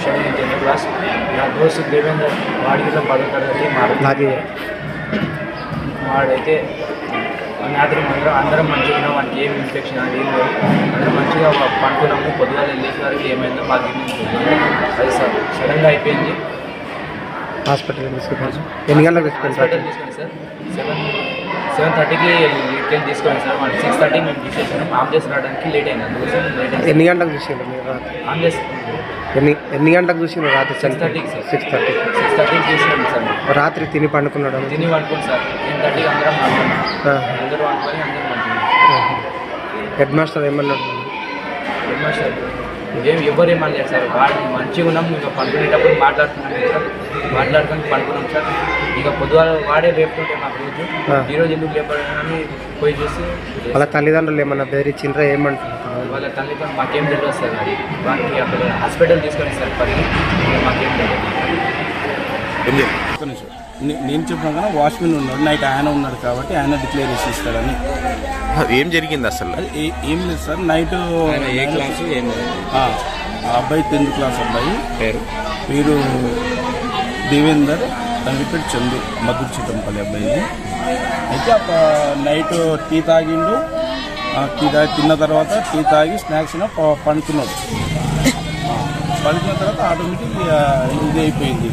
Tuition 10th class. నా దోస్తు దేవేందర్ వాడికి 10వ తరగతి. వాడైతే రాత్రి అందరం మంచిగా ఉన్నాం. వానికి ఏం ఇన్ఫెక్షన్ అది ఏం లేదు. అందరం మంచిగా పండుకున్నాము. పొద్దుగా వెళ్ళేసరికి ఏమైందో మాకు అది సడన్గా అయిపోయింది. హాస్పిటల్ తీసుకున్నాను. ఎన్ని గంటలకు హాస్పిటల్ తీసుకుని సార్ 7:30కి వెళ్ళి తీసుకుని సార్. 6:30 మేము తీసేసాము. ఆంబులెన్స్ రావడానికి లేట్ అయింది. ఎన్ని గంటలకు చూసిండ్రు మీరు రాత్రి? ఆంబులెన్స్ ఎన్ని గంటలకు చూసిండ్రు రాత్రి? 6:30కి సార్. 6:30కి తీసుకున్నాం సార్. రాత్రి తిని పండుకున్నాడు? తిని పండుకుని సార్. 10:30కి అందరం అందరూ పండుకొని అందరం పండుకున్నాం. హెడ్ మాస్టర్ ఏమన్నాడు? హెడ్ మాస్టర్ ఎవరేమనలేదు సార్. వాడు మంచిగా ఉన్నాం. ఇంకా పండుకునేటప్పుడు మాట్లాడుకొని పండుకున్నాం సార్. ఇక పొద్దుగా వాడే లేపుతుంటే మాకు రోజు ఈరోజు ఎందుకు లేపడని పోయి చూసి వాళ్ళ తల్లిదండ్రులు ఏమన్నా బెదిరించిండ్రా? ఏమంటారు వాళ్ళ తల్లిదండ్రులు? మాకేం తెలియదు సార్. అది వానికి అక్కడ హాస్పిటల్ తీసుకొని సార్ పరిగి మాకేం తెలియదు. నేను చెప్పినా కానీ వాచ్మెన్ ఉన్నాడు, నైట్ ఆయన ఉన్నాడు కాబట్టి ఆయన డిక్లేర్ చేసి ఇస్తాడని. ఏం జరిగింది అసలు? ఏం లేదు సార్. నైట్ ఏ క్లాసు? ఆ అబ్బాయి 10th క్లాస్ అబ్బాయి. పేరు దేవేందర్, తండ్రి పేరు చందు, మధుర్ చిట్టంపల్లి అబ్బాయి. అయితే నైట్ టీ తాగిండు. తిన్న తర్వాత టీ తాగి స్నాక్స్ పండుకున్నాడు. పండుకున్న తర్వాత ఆటోమేటిక్ ఇది అయిపోయింది.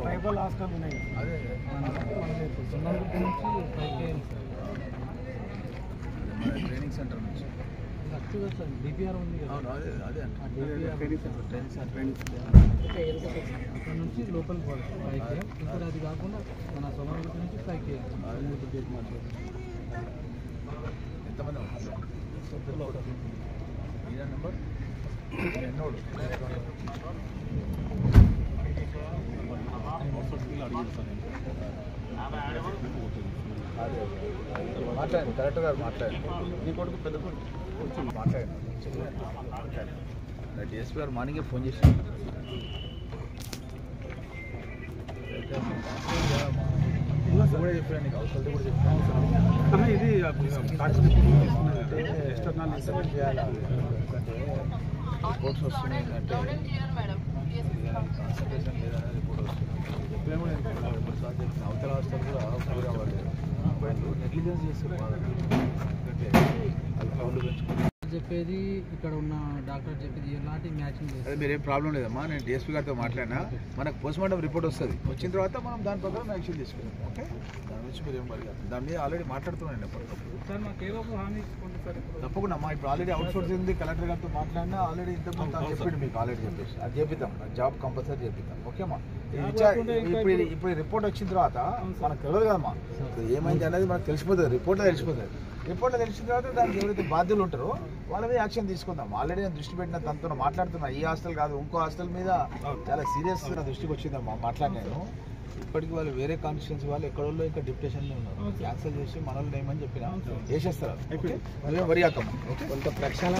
ట్రైబల్ హాస్టల్ ఉన్నాయి. ట్రైనింగ్ సెంటర్ నుంచి డిపిఆర్ ఉంది కదా. అదే అక్కడ నుంచి లోకల్ పైకి ఇక్కడ అది కాకుండా మన సోమవారం నుంచి పైకి ఎంతమంది నెంబర్ ఎన్నోడు మాట్లాడండి. కలెక్టర్ గారు మాట్లాడండి. నీ కొడుకు పెద్ద కొడుకు కొంచెం మాట్లాడండి. డిఎస్పీ గారు మార్నింగే ఫోన్ చేసి కూడా చెప్పాను. నీకు అవసరం కూడా చెప్పాను. ఇది ఎక్స్టర్నల్ చేయాలి. ఎందుకంటే రిపోర్ట్స్ వస్తున్నాయి. ఏంటంటే కాన్సన్ట్రేషన్ లేదనే రిపోర్ట్ వస్తుంది. చెప్పినా కూడా చెప్పిన అవతల హాస్టల్ కూడా పూర్ అవ్వాలి. నెగ్లిజెన్స్ చేస్తారు. ఎందుకంటే అది ఫౌండ్ పెంచుకుంటారు చెప్పేది. ఇక్కడ ఉన్న డాక్టర్ చెప్పేది ఎలాంటి మ్యాచింగ్ లేదు. అదే మీరేం ప్రాబ్లం లేదమ్మా. నేను డిఎస్పీ గారితో మాట్లాడినా. మనకు పోస్ట్మార్టం రిపోర్ట్ వస్తుంది. వచ్చిన తర్వాత మనం దాని ప్రకారం యాక్షన్ తీసుకుంటాం. ఓకే, దాని గురించి మీరు ఏం అడిగారు. దాని మీద ఆల్రెడీ మాట్లాడుతున్నాను సార్. మాకు ఏదో హామీ ఇస్తుంది సార్. తప్పకుండా అమ్మా. ఇప్పుడు ఆల్రెడీ అవుట్ సోర్స్ ఉంది. కలెక్టర్ గారితో మాట్లాడినా ఆల్రెడీ ఇంతకుముందు తను చెప్పాడు మీకు. ఆల్రెడీ చెప్పేసి అది చేపిద్దాం. జాబ్ కంపల్సరీ చేపిద్దాం. ఓకేమ్మా. ఇప్పుడు రిపోర్ట్ వచ్చిన తర్వాత మనకు తెలియదు కదమ్మా. ఏమైంది అనేది మనకు తెలిసిపోతుంది. రిపోర్ట్లో తెలిసిన తర్వాత దానికి ఎవరైతే బాధ్యులు ఉంటారో వాళ్ళ మీద యాక్షన్ తీసుకుందాం. ఆల్రెడీ నేను దృష్టి పెట్టిన తనతో మాట్లాడుతున్నా. ఈ హాస్టల్ కాదు, ఇంకో హాస్టల్ మీద చాలా సీరియస్ నా దృష్టికి వచ్చిందమ్మా. మాట్లాడినాను. ఇప్పటికి వాళ్ళు వేరే కాన్స్టిట్యున్సీ వాళ్ళు ఎక్కడో ఇంకా డిప్యుటేషన్లో ఉన్నారు. క్యాన్సిల్ చేసి మనల్ని ఏమని చెప్పినా వేసేస్తారు. వరి కాకమ్మా. కొంత ప్రక్షాళన